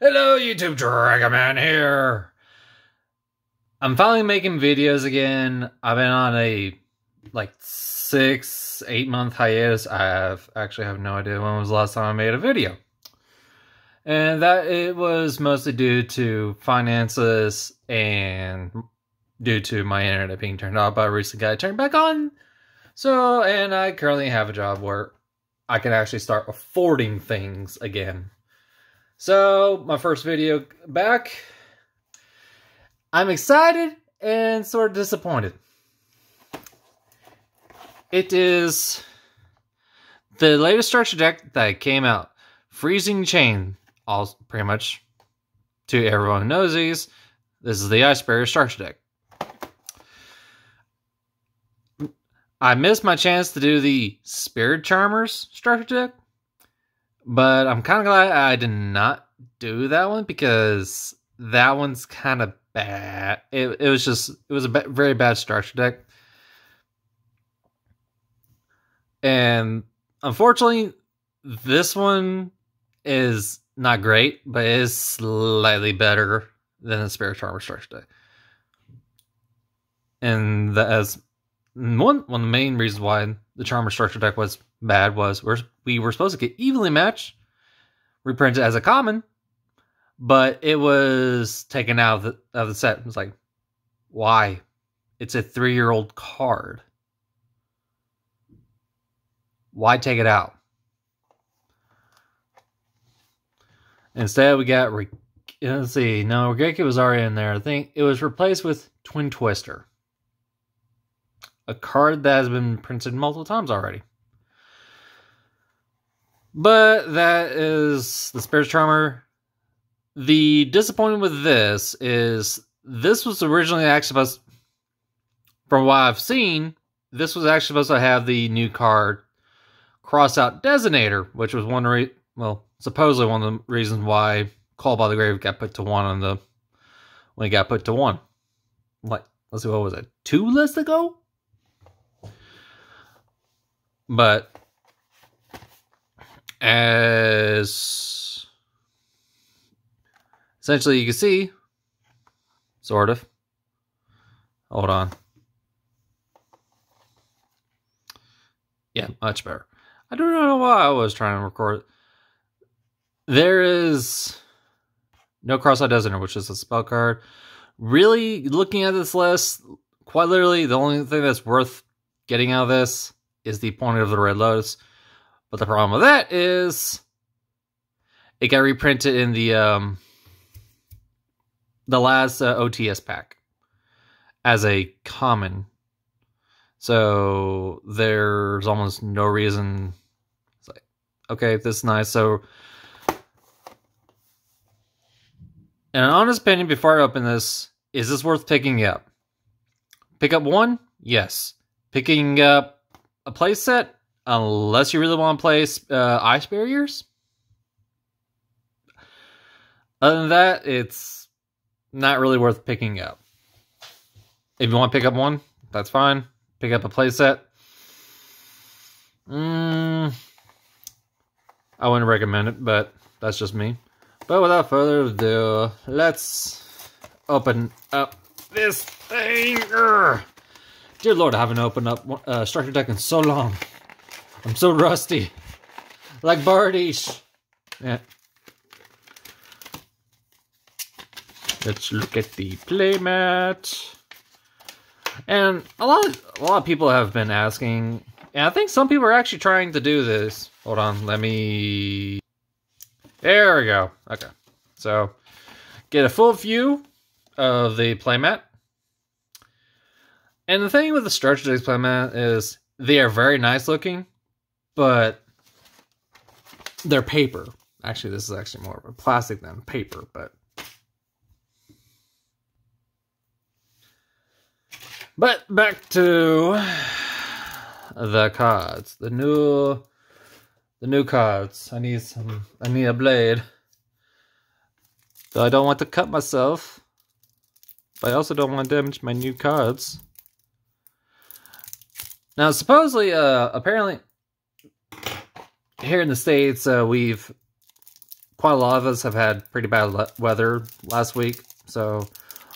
Hello YouTube, Dragonman here. I'm finally making videos again. I've been on a 6-8 month hiatus. I actually have no idea when was the last time I made a video. And that it was mostly due to finances and due to my internet being turned off, but I recently got it turned back on. So, and I currently have a job where I can actually start affording things again. So, my first video back. I'm excited and sort of disappointed. It is the latest structure deck that came out. Freezing Chain. All pretty much to everyone who knows these. This is the Iceberg structure deck. I missed my chance to do the Spirit Charmers structure deck. But I'm kind of glad I did not do that one because that one's kind of bad. It was a very bad structure deck. And unfortunately, this one is not great, but it is slightly better than the Spirit Charmer structure deck. And as one of the main reasons why the Charmer structure deck was bad was we were supposed to get evenly matched, reprinted as a common, but it was taken out of the set. It was like, why? It's a 3-year-old card. Why take it out? Instead, we got, let's see, no, Regeki was already in there. I think it was replaced with Twin Twister. A card that has been printed multiple times already. But that is the Spirit Charmer. The disappointment with this is this was originally actually supposed, from what I've seen, this was actually supposed to have the new card Cross Out Designator, which was supposedly one of the reasons why Call by the Grave got put to 1 when it got put to 1. Let's see, what was it? 2 lists ago? But as essentially you can see, sort of. Hold on. Yeah, much better. I don't know why I was trying to record. There is no Cross-Out Designator, which is a spell card. Really, looking at this list, quite literally, the only thing that's worth getting out of this is the Opponent of the Red Lotus. But the problem with that is it got reprinted in the last OTS pack as a common. So there's almost no reason. It's like, okay, this is nice. So, in an honest opinion, before I open this, is this worth picking up? Pick up 1? Yes. Picking up a play set? Unless you really want to play Ice Barriers. Other than that, it's not really worth picking up. If you want to pick up 1, that's fine. Pick up a playset. I wouldn't recommend it, but that's just me. But without further ado, let's open up this thing. Dear Lord, I haven't opened up a structure deck in so long. I'm so rusty. Like Bardish. Yeah. Let's look at the playmat. And a lot of people have been asking, and I think some people are actually trying to do this. Hold on, let me... There we go. Okay. So, get a full view of the playmat. And the thing with the Structure Decks playmat is they are very nice looking, but they're paper. Actually, this is actually more of a plastic than paper, but... But back to the cards. The new cards. I need a blade. So I don't want to cut myself. But I also don't want to damage my new cards. Now supposedly, apparently here in the States, we've quite a lot of us have had pretty bad weather last week, so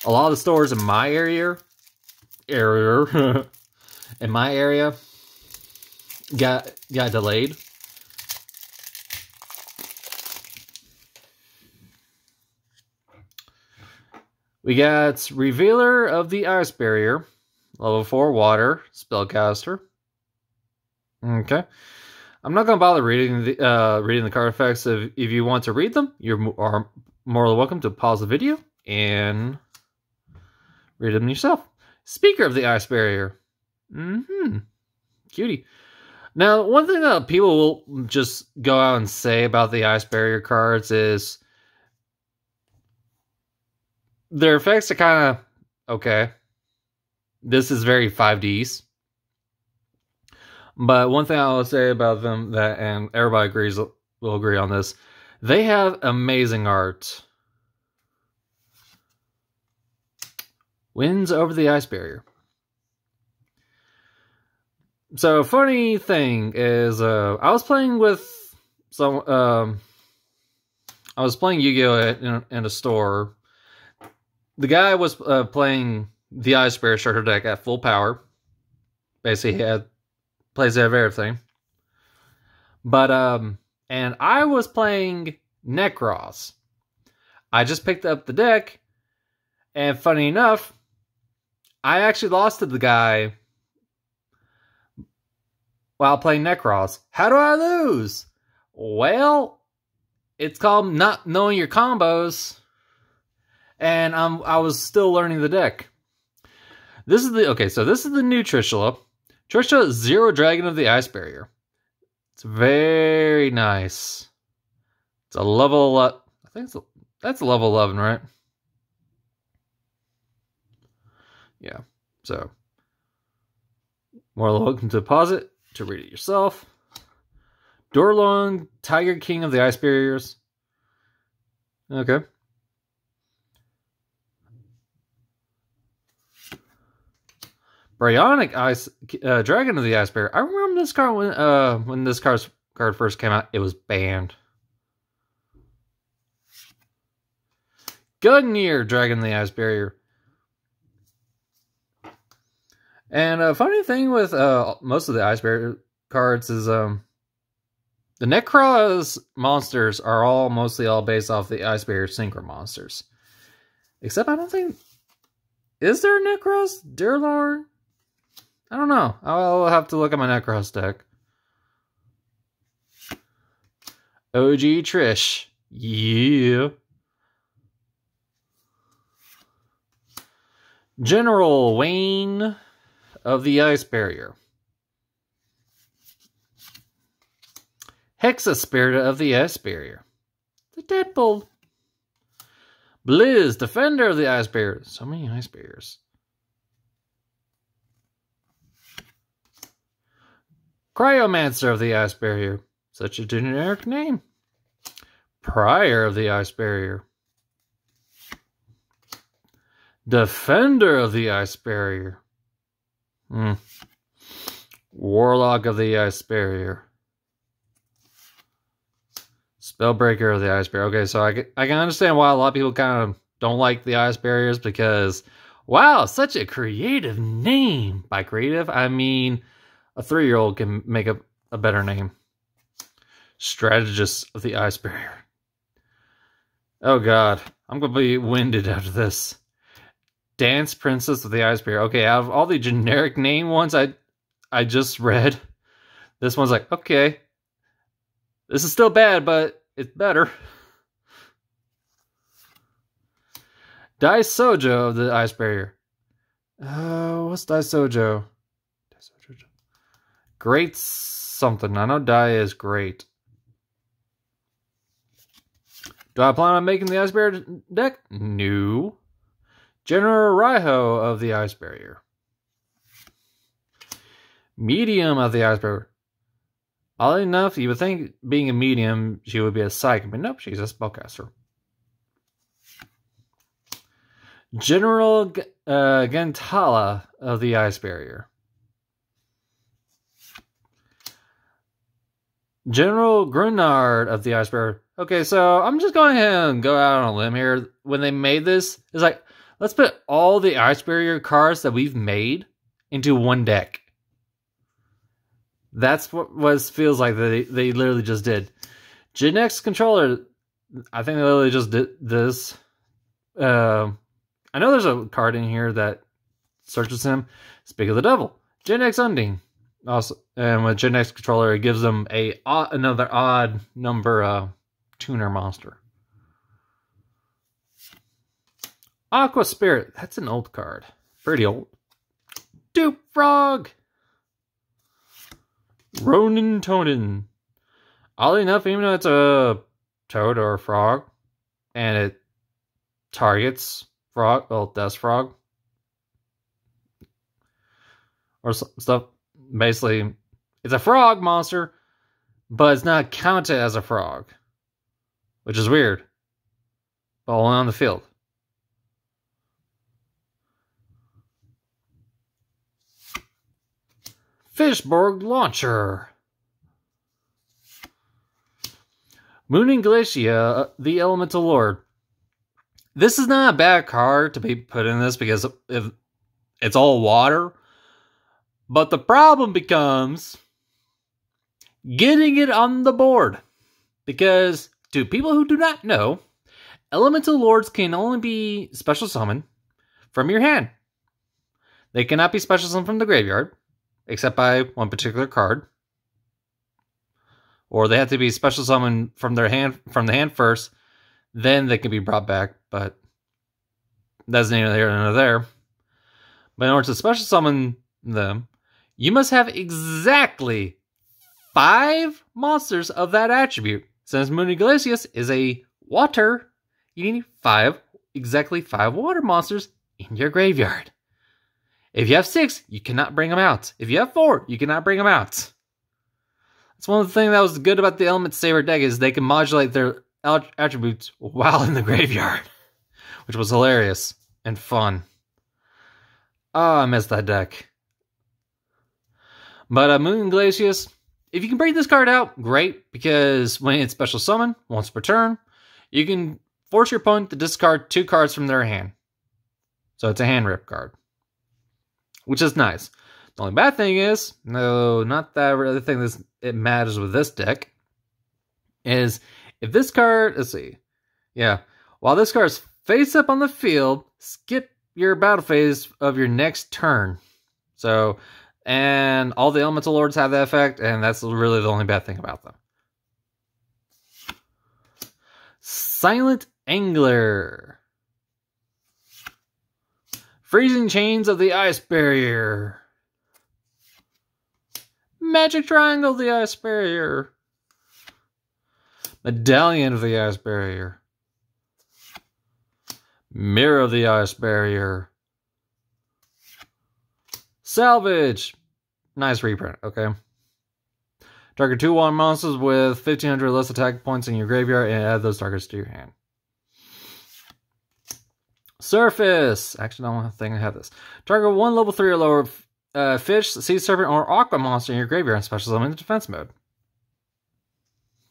a lot of the stores in my area in my area got delayed. We got Revealer of the Ice Barrier, level 4 water spellcaster. Okay, I'm not gonna bother reading the card effects. If you want to read them, you are more than welcome to pause the video and read them yourself. Speaker of the Ice Barrier. Cutie. Now, one thing that people will just go out and say about the Ice Barrier cards is their effects are kind of okay. This is very 5Ds. But one thing I will say about them, that, and everybody will agree on this, they have amazing art. Wins over the Ice Barrier. So, funny thing is, I was playing with some, I was playing Yu-Gi-Oh! In a store. The guy was playing the Ice Barrier starter deck at full power. Basically, he plays out of everything. But, and I was playing Necros. I just picked up the deck, and funny enough, I actually lost to the guy while playing Necros. How do I lose? Well, it's called not knowing your combos. And I was still learning the deck. This is the new Trishula. Trishula is 0 Dragon of the Ice Barrier. It's very nice. It's a level, I think that's a level 11, right? Yeah. So, more than welcome to pause it to read it yourself. Dorlong, Tiger King of the Ice Barriers. Okay. Bryonic Ice Dragon of the Ice Barrier. I remember this card when this card first came out. It was banned. Gungnir Dragon of the Ice Barrier. And a funny thing with most of the Ice Barrier cards is the Necros monsters are mostly all based off the Ice Barrier Synchro monsters. Except I don't think... Is there a Necros Durlor? I don't know. I'll have to look at my Necros deck. OG Trish. Yeah. General Wayne of the Ice Barrier. Hexa Spirit of the Ice Barrier. The Deadbolt. Blizz, Defender of the Ice Barrier. So many Ice Barriers. Cryomancer of the Ice Barrier. Such a generic name. Prior of the Ice Barrier. Defender of the Ice Barrier. Warlock of the Ice Barrier. Spellbreaker of the Ice Barrier. Okay, so I can understand why a lot of people kind of don't like the Ice Barriers, because, wow, such a creative name. By creative, I mean a 3-year-old can make a better name. Strategist of the Ice Barrier. Oh god, I'm going to be winded after this. Dance Princess of the Ice Barrier. Okay, out of all the generic name ones I just read, this one's like, okay, this is still bad, but it's better. Dai Sojo of the Ice Barrier. What's Dai Sojo? Great something. I know Dai is great. Do I plan on making the Ice Barrier deck? No. General Raiho of the Ice Barrier. Medium of the Ice Barrier. Oddly enough, you would think being a medium, she would be a psychic, but nope, she's a spellcaster. General Gantala of the Ice Barrier. General Grunard of the Iceberg. Okay, so I'm just going ahead and go out on a limb here. When they made this, it's like, let's put all the Iceberg cards that we've made into one deck. That's what feels like they literally just did. Gen X controller, I think they literally just did this. I know there's a card in here that searches him. Speak of the Devil. Gen X Undine. Also, and with Gen X controller, it gives them another odd number tuner monster. Aqua Spirit. That's an old card. Pretty old. Dupe Frog. Ronin Tonin. Oddly enough, even though it's a toad or a frog, and it targets frog, well, Death Frog, or stuff. Basically, it's a frog monster, but it's not counted as a frog, which is weird. But only on the field. Fishborg Launcher. Mooning Glacia, the Elemental Lord. This is not a bad card to be put in this because if it's all water. But the problem becomes getting it on the board. Because to people who do not know, Elemental Lords can only be special summoned from your hand. They cannot be special summoned from the graveyard, except by one particular card. Or they have to be special summoned from the hand first, then they can be brought back, but that's neither here nor there. But in order to special summon them, you must have exactly 5 monsters of that attribute. Since Mooning Glacius is a water, you need exactly 5 water monsters in your graveyard. If you have 6, you cannot bring them out. If you have 4, you cannot bring them out. That's one of the things that was good about the Element Saber deck is they can modulate their attributes while in the graveyard, which was hilarious and fun. Oh, I missed that deck. But Mooning Glacius, if you can bring this card out, great, because when it's special summon, once per turn, you can force your opponent to discard 2 cards from their hand. So it's a hand rip card, which is nice. The only bad thing is, no, not that I really think it matters with this deck, is if this card, let's see, yeah, while this card is face up on the field, skip your battle phase of your next turn. So, and all the Elemental Lords have that effect, and that's really the only bad thing about them. Silent Angler. Freezing Chains of the Ice Barrier. Magic Triangle of the Ice Barrier. Medallion of the Ice Barrier. Mirror of the Ice Barrier. Salvage. Nice reprint, okay. Target 2/1 monsters with 1,500 less attack points in your graveyard and add those targets to your hand. Surface. Actually, I don't think I have this. Target 1 level 3 or lower fish, sea serpent, or aqua monster in your graveyard and special summon in defense mode.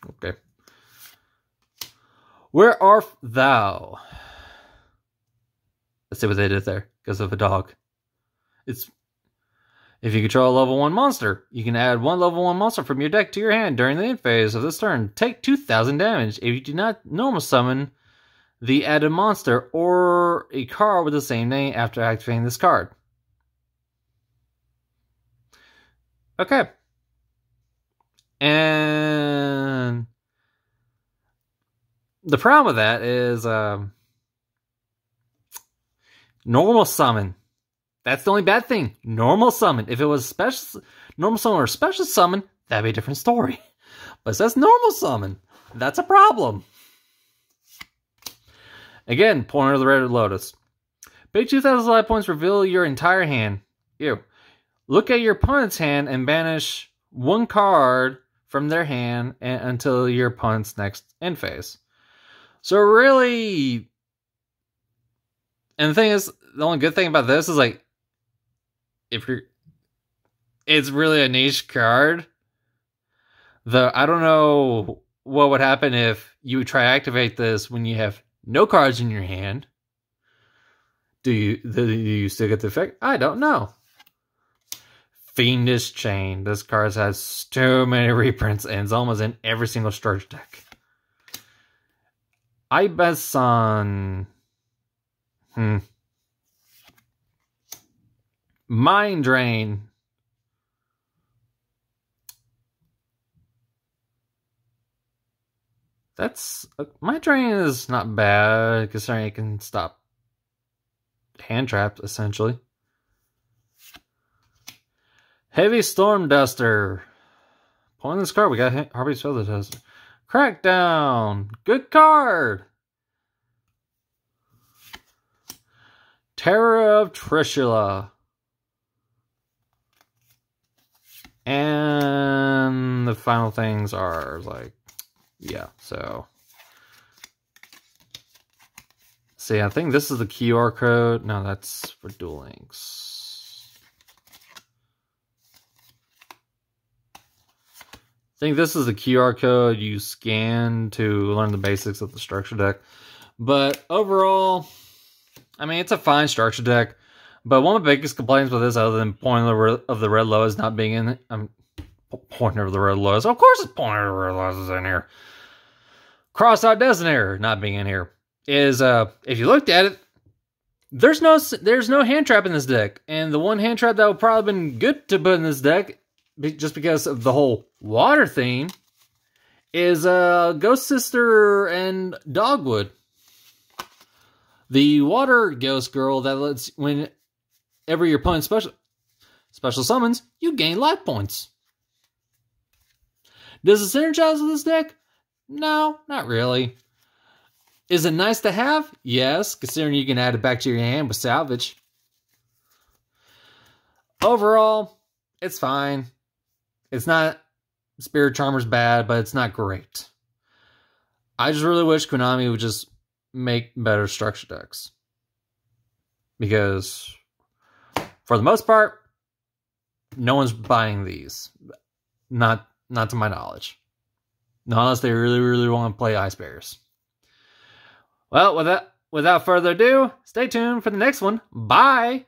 Okay. Where art thou? Let's see what they did there because of a dog. It's if you control a level 1 monster, you can add 1 level 1 monster from your deck to your hand during the end phase of this turn. Take 2,000 damage if you do not normal summon the added monster or a card with the same name after activating this card. Okay. And the problem with that is normal summon. That's the only bad thing. Normal summon. If it was special, normal summon or special summon, that'd be a different story. But it says normal summon. That's a problem. Again, Pointer of the Red Lotus. Pay 2,000 life points, reveal your entire hand. Ew. Look at your opponent's hand and banish 1 card from their hand until your opponent's next end phase. So really, and the thing is, the only good thing about this is like, it's really a niche card, I don't know what would happen if you try to activate this when you have no cards in your hand. Do you still get the effect? I don't know. Fiendish Chain. This card has so many reprints and it's almost in every single structure deck. Ibeson. Mind Drain. That's Mind Drain is not bad considering it can stop hand traps essentially. Heavy Storm Duster. Pulling this card, we got Harvey's Feather Duster. Crackdown. Good card. Terror of Trishula. And the final things are like, yeah, so. See, I think this is the QR code. No, that's for Duel Links. I think this is the QR code you scan to learn the basics of the structure deck. But overall, I mean, it's a fine structure deck. But one of the biggest complaints with this, other than Pointer of the Red Lotus not being in it, Pointer of the Red Lotus. Of course, it's Pointer of the Red Lotus is in here. Cross-Out Designator not being in here is if you looked at it, there's no hand trap in this deck, and the one hand trap that would probably been good to put in this deck, just because of the whole water theme, is Ghost Sister and Dogwood. The water ghost girl that lets, whenever your opponent special summons, you gain life points. Does it synergize with this deck? No, not really. Is it nice to have? Yes, considering you can add it back to your hand with salvage. Overall, it's fine. It's not Spirit Charmer's bad, but it's not great. I just really wish Konami would just make better structure decks. Because, for the most part, no one's buying these. Not to my knowledge. Not unless they really, really want to play Ice Bears. Well, without further ado, stay tuned for the next one. Bye!